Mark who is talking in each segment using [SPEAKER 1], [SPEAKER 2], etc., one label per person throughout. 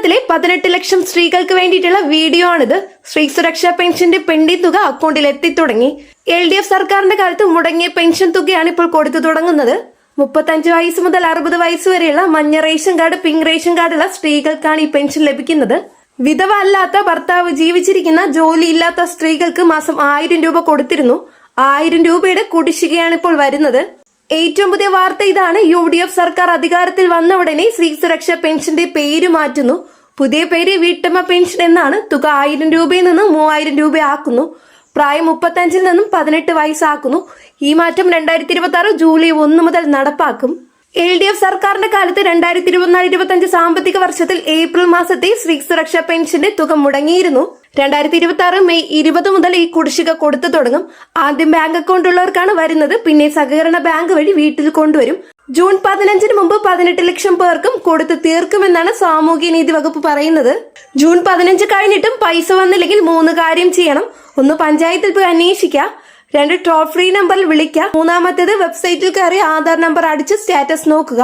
[SPEAKER 1] കേരളത്തിലെ 18 ലക്ഷം സ്ത്രീകൾക്ക് വേണ്ടിയിട്ടുള്ള വീഡിയോ ആണിത്. സ്ത്രീ സുരക്ഷാ പെൻഷന്റെ പെൻഡിംഗ് തുക അക്കൗണ്ടിൽ എത്തിത്തുടങ്ങി. LDF സർക്കാരിന്റെ കാലത്ത് മുടങ്ങിയ പെൻഷൻ തുകയാണ് ഇപ്പോൾ കൊടുത്തു തുടങ്ങുന്നത്. 35 വയസ്സ് മുതൽ 60 വയസ്സ് വരെയുള്ള മഞ്ഞ റേഷൻ കാർഡ്, പിങ്ക് റേഷൻ കാർഡുള്ള സ്ത്രീകൾക്കാണ് ഈ പെൻഷൻ ലഭിക്കുന്നത്. വിധവ അല്ലാത്ത, ഭർത്താവ് ജീവിച്ചിരിക്കുന്ന, ജോലിയില്ലാത്ത സ്ത്രീകൾക്ക് മാസം 1000 രൂപ കൊടുത്തിരുന്നു. 1000 രൂപയുടെ കുടിശ്ശികയാണ് ഇപ്പോൾ വരുന്നത്. ഏറ്റവും പുതിയ വാർത്ത ഇതാണ്. UDF സർക്കാർ അധികാരത്തിൽ വന്ന ഉടനെ സ്ത്രീ സുരക്ഷാ പെൻഷന്റെ പേര് മാറ്റുന്നു. പുതിയ പേര് വീട്ടമ്മ പെൻഷൻ എന്നാണ്. തുക 1000 രൂപയിൽ നിന്ന് 3000 രൂപ ആക്കുന്നു. പ്രായം 35 നിന്നും 18 വയസ്സാക്കുന്നു. ഈ മാറ്റം 2026 ജൂലൈ 1 മുതൽ നടപ്പാക്കും. LDF സർക്കാരിന്റെ കാലത്ത് 2024-25 സാമ്പത്തിക വർഷത്തിൽ ഏപ്രിൽ മാസത്തെ സ്ത്രീ സുരക്ഷാ പെൻഷന്റെ തുക മുടങ്ങിയിരുന്നു. 2026 മെയ് 20 മുതൽ ഈ കുടിശ്ശിക കൊടുത്തു തുടങ്ങും. ആദ്യം ബാങ്ക് അക്കൗണ്ട് ഉള്ളവർക്കാണ് വരുന്നത്, പിന്നെ സഹകരണ ബാങ്ക് വഴി വീട്ടിൽ കൊണ്ടുവരും. ജൂൺ 15 മുമ്പ് 18 ലക്ഷം പേർക്കും കൊടുത്തു തീർക്കുമെന്നാണ് സാമൂഹ്യനീതി വകുപ്പ് പറയുന്നത്. ജൂൺ 15 കഴിഞ്ഞിട്ടും പൈസ വന്നില്ലെങ്കിൽ 3 കാര്യം ചെയ്യണം. 1, പഞ്ചായത്തിൽ പോയി അന്വേഷിക്കുക. 2, ടോൾ ഫ്രീ നമ്പറിൽ വിളിക്കുക. 3-മത്തേത് വെബ്സൈറ്റിൽ കയറി ആധാർ നമ്പർ അടിച്ച് സ്റ്റാറ്റസ് നോക്കുക.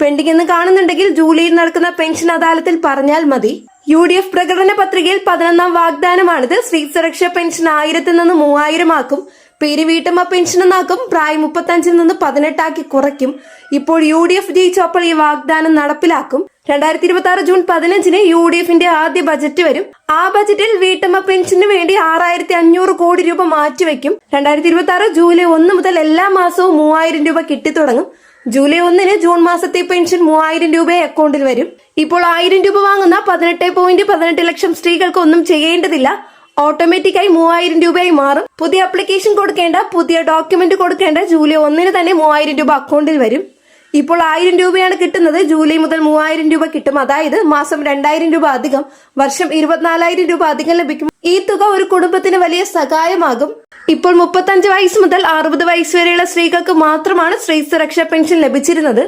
[SPEAKER 1] പെൻഡിംഗ് എന്ന് കാണുന്നുണ്ടെങ്കിൽ ജൂലൈയിൽ നടക്കുന്ന പെൻഷൻ അദാലത്തിൽ പറഞ്ഞാൽ മതി. UDF പ്രകടന പത്രികയിൽ 11ാം വാഗ്ദാനമാണിത്. സ്ത്രീ സുരക്ഷാ പെൻഷൻ 1000 നിന്ന് 3000 ആക്കും. പേര് വീട്ടമ്മ പെൻഷൻ എന്നാക്കും. പ്രായം 35 നിന്ന് 18 ആക്കി കുറയ്ക്കും. ഇപ്പോൾ UDF ജയിച്ചപ്പോൾ ഈ വാഗ്ദാനം നടപ്പിലാക്കും. 2026 ജൂൺ 15 UDFന്റെ ആദ്യ ബജറ്റ് വരും. ആ ബജറ്റിൽ വീട്ടമ്മ പെൻഷന് വേണ്ടി 6500 കോടി രൂപ മാറ്റിവെക്കും. 2026 ജൂലൈ 1 മുതൽ എല്ലാ മാസവും 3000 രൂപ കിട്ടിത്തുടങ്ങും. ജൂലൈ 1 ജൂൺ മാസത്തെ പെൻഷൻ 3000 രൂപ അക്കൗണ്ടിൽ വരും. ഇപ്പോൾ 1000 രൂപ വാങ്ങുന്ന 18.18 ലക്ഷം സ്ത്രീകൾക്ക് ഒന്നും ചെയ്യേണ്ടതില്ല. ഓട്ടോമാറ്റിക്കായി 3000 രൂപയായി മാറും. പുതിയ ആപ്ലിക്കേഷൻ കൊടുക്കേണ്ട, പുതിയ ഡോക്യുമെന്റ് കൊടുക്കേണ്ട. ജൂലൈ 1 തന്നെ 3000 രൂപ അക്കൗണ്ടിൽ വരും. ഇപ്പോൾ 1000 രൂപയാണ് കിട്ടുന്നത്. ജൂലൈ മുതൽ 3000 രൂപ കിട്ടും. അതായത് മാസം 2000 രൂപ അധികം, വർഷം 24000 രൂപ അധികം ലഭിക്കും. ഈ തുക ഒരു കുടുംബത്തിന് വലിയ സഹായമാകും. ഇപ്പോൾ 35 വയസ്സ് മുതൽ 60 വയസ്സ് വരെയുള്ള സ്ത്രീകൾക്ക് മാത്രമാണ് സ്ത്രീ സുരക്ഷാ പെൻഷൻ ലഭിച്ചിരുന്നത്.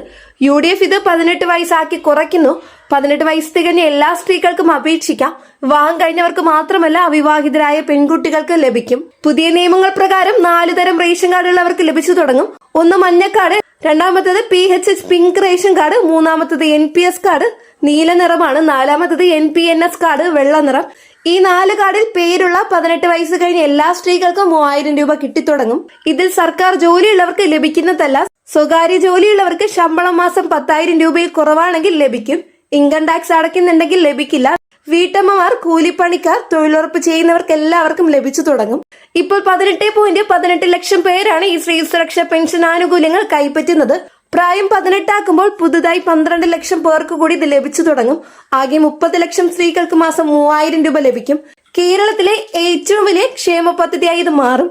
[SPEAKER 1] UDF ഇത് 18 വയസ്സാക്കി കുറയ്ക്കുന്നു. 18 വയസ്സ് തികഞ്ഞ എല്ലാ സ്ത്രീകൾക്കും അപേക്ഷിക്കാം. വിവാഹം കഴിഞ്ഞവർക്ക് മാത്രമല്ല, അവിവാഹിതരായ പെൺകുട്ടികൾക്ക് ലഭിക്കും. പുതിയ നിയമങ്ങൾ പ്രകാരം 4 തരം റേഷൻ കാർഡ് ഉള്ളവർക്ക് ലഭിച്ചു തുടങ്ങും. 1 മഞ്ഞക്കാർഡ്, 2-മത്തേത് PHH പിങ്ക് റേഷൻ കാർഡ്, 3-മത്തേത് NPS കാർഡ് നീല നിറമാണ്, 4-മത്തേത് NPNS കാർഡ് വെള്ള നിറം. ഈ 4 കാർഡിൽ പേരുള്ള 18 വയസ്സ് കഴിഞ്ഞ എല്ലാ സ്ത്രീകൾക്കും 3000 രൂപ കിട്ടിത്തുടങ്ങും. ഇതിൽ സർക്കാർ ജോലിയുള്ളവർക്ക് ലഭിക്കുന്നതല്ല. സ്വകാര്യ ജോലിയുള്ളവർക്ക് ശമ്പളം മാസം 10,000 രൂപയിൽ കുറവാണെങ്കിൽ ലഭിക്കും. ഇൻകം ടാക്സ് അടയ്ക്കുന്നുണ്ടെങ്കിൽ ലഭിക്കില്ല. വീട്ടമ്മമാർ, കൂലിപ്പണിക്കാർ, തൊഴിലുറപ്പ് ചെയ്യുന്നവർക്ക് എല്ലാവർക്കും ലഭിച്ചു തുടങ്ങും. ഇപ്പോൾ 18.18 ലക്ഷം പേരാണ് ഈ സ്ത്രീ സുരക്ഷാ പെൻഷൻ ആനുകൂല്യങ്ങൾ കൈപ്പറ്റുന്നത്. പ്രായം 18 ആക്കുമ്പോൾ പുതുതായി 12 ലക്ഷം പേർക്ക് കൂടി ഇത് ലഭിച്ചു തുടങ്ങും. ആകെ 30 ലക്ഷം സ്ത്രീകൾക്ക് മാസം 3000 രൂപ ലഭിക്കും. കേരളത്തിലെ ഏറ്റവും വലിയ ക്ഷേമ പദ്ധതിയായി ഇത് മാറും.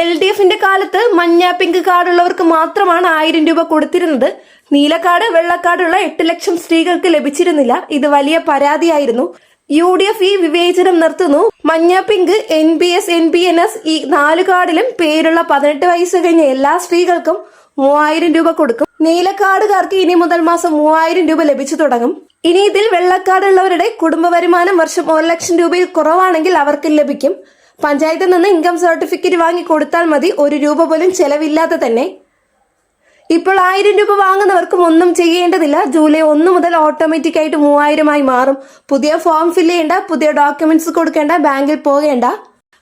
[SPEAKER 1] LDFന്റെ കാലത്ത് മഞ്ഞ, പിങ്ക് കാർഡുള്ളവർക്ക് മാത്രമാണ് 1000 രൂപ കൊടുത്തിരുന്നത്. നീലക്കാർഡ്, വെള്ളക്കാർഡുള്ള 8 ലക്ഷം സ്ത്രീകൾക്ക് ലഭിച്ചിരുന്നില്ല. ഇത് വലിയ പരാതിയായിരുന്നു. UDF ഈ വിവേചനം നിർത്തുന്നു. മഞ്ഞ, പിങ്ക്, NPS, NPNS ഈ 4 കാർഡിലും പേരുള്ള 18 വയസ്സ് കഴിഞ്ഞ എല്ലാ സ്ത്രീകൾക്കും 3000 രൂപ കൊടുക്കും. നീലക്കാർഡുകാർക്ക് ഇനി മുതൽ മാസം 3000 രൂപ ലഭിച്ചു തുടങ്ങും. ഇനി ഇതിൽ വെള്ളക്കാർഡുള്ളവരുടെ കുടുംബ വരുമാനം വർഷം 1 ലക്ഷം രൂപയിൽ കുറവാണെങ്കിൽ അവർക്ക് ലഭിക്കും. പഞ്ചായത്തിൽ നിന്ന് ഇൻകം സർട്ടിഫിക്കറ്റ് വാങ്ങി കൊടുത്താൽ മതി. 1 രൂപ പോലും ചെലവില്ലാതെ തന്നെ. ഇപ്പോൾ 1000 രൂപ വാങ്ങുന്നവർക്കും ഒന്നും ചെയ്യേണ്ടതില്ല. ജൂലൈ 1 മുതൽ ഓട്ടോമാറ്റിക് ആയിട്ട് 3000 ആയി മാറും. പുതിയ ഫോം ഫില്ല് ചെയ്യേണ്ട, പുതിയ ഡോക്യുമെന്റ്സ് കൊടുക്കേണ്ട, ബാങ്കിൽ പോകേണ്ട.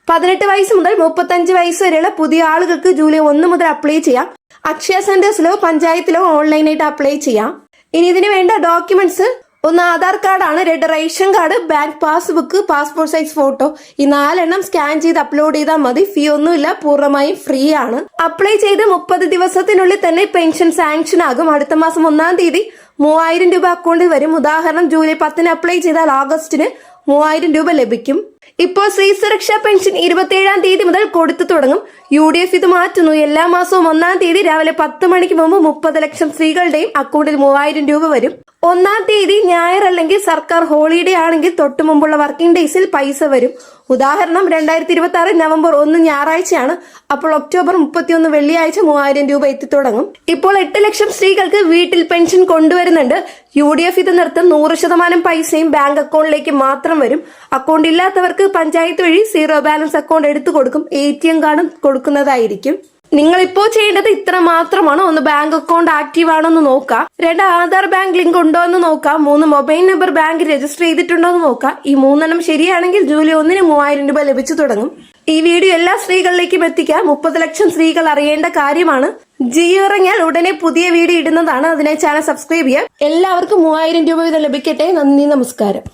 [SPEAKER 1] 18 വയസ്സ് മുതൽ 35 വയസ്സ് വരെയുള്ള പുതിയ ആളുകൾക്ക് ജൂലൈ 1 മുതൽ അപ്ലൈ ചെയ്യാം. അക്ഷയ സെന്റേഴ്സിലോ പഞ്ചായത്തിലോ ഓൺലൈനായിട്ട് അപ്ലൈ ചെയ്യാം. ഇനി ഇതിന് വേണ്ട ഡോക്യുമെന്റ്സ്: 1 ആധാർ കാർഡാണ്, 2 ration card, bank passbook, passport size photo. ഈ 4 എണ്ണം സ്കാൻ ചെയ്ത് അപ്ലോഡ് ചെയ്താൽ മതി. ഫീ ഒന്നുമില്ല, പൂർണ്ണമായും ഫ്രീ ആണ്. അപ്ലൈ ചെയ്ത് 30 ദിവസത്തിനുള്ളിൽ തന്നെ പെൻഷൻ സാങ്ഷൻ ആകും. അടുത്ത മാസം 1-ാം തീയതി 3000 രൂപ അക്കൗണ്ടിൽ വരും. ഉദാഹരണം, ജൂലൈ 10 അപ്ലൈ ചെയ്താൽ ഓഗസ്റ്റിന് 3000 രൂപ ലഭിക്കും. ഇപ്പോൾ സ്ത്രീ സുരക്ഷാ പെൻഷൻ 27-ാം തീയതി മുതൽ കൊടുത്തു തുടങ്ങും. UDF ഇത് മാറ്റുന്നു. എല്ലാ മാസവും 1-ാം തീയതി രാവിലെ 10 മണിക്ക് മുമ്പ് 30 ലക്ഷം സ്ത്രീകളുടെയും അക്കൗണ്ടിൽ 3000 രൂപ വരും. 1-ാം തീയതി ഞായർ അല്ലെങ്കിൽ സർക്കാർ ഹോളിഡേ ആണെങ്കിൽ തൊട്ടു മുമ്പുള്ള വർക്കിംഗ് ഡേയ്സിൽ പൈസ വരും. ഉദാഹരണം, 2026 നവംബർ 1 ഞായറാഴ്ചയാണ്. അപ്പോൾ ഒക്ടോബർ 31 വെള്ളിയാഴ്ച 3000 രൂപ എത്തിത്തുടങ്ങും. ഇപ്പോൾ 8 ലക്ഷം സ്ത്രീകൾക്ക് വീട്ടിൽ പെൻഷൻ കൊണ്ടുവരുന്നുണ്ട്. UDF ഇത് നിർത്തും. 100% പൈസയും ബാങ്ക് അക്കൗണ്ടിലേക്ക് മാത്രം വരും. അക്കൗണ്ട് ഇല്ലാത്തവർക്ക് പഞ്ചായത്ത് വഴി 0 ബാലൻസ് അക്കൗണ്ട് എടുത്തു കൊടുക്കും. ATM കാർഡും കൊടുക്കുന്നതായിരിക്കും. നിങ്ങളിപ്പോ ചെയ്യേണ്ടത് ഇത്ര മാത്രമാണ്. ഒന്ന് ബാങ്ക് അക്കൗണ്ട് ആക്റ്റീവ് ആണോ എന്ന് നോക്കാം, 2 ആധാർ ബാങ്ക് ലിങ്ക് ഉണ്ടോ എന്ന് നോക്കാം, 3 മൊബൈൽ നമ്പർ ബാങ്ക് രജിസ്റ്റർ ചെയ്തിട്ടുണ്ടോ എന്ന് നോക്കാം. ഈ 3 ശരിയാണെങ്കിൽ ജൂലൈ 1 3000 രൂപ ലഭിച്ചു തുടങ്ങും. ഈ വീഡിയോ എല്ലാ സ്ത്രീകളിലേക്കും എത്തിക്കാം. 30 ലക്ഷം സ്ത്രീകൾ അറിയേണ്ട കാര്യമാണ്. ജിയോ ഇറങ്ങിയാൽ ഉടനെ പുതിയ വീഡിയോ ഇടുന്നതാണ്. അതിനെ ചാനൽ സബ്സ്ക്രൈബ് ചെയ്യാം. എല്ലാവർക്കും 3000 രൂപ വീതം ലഭിക്കട്ടെ. നന്ദി, നമസ്കാരം.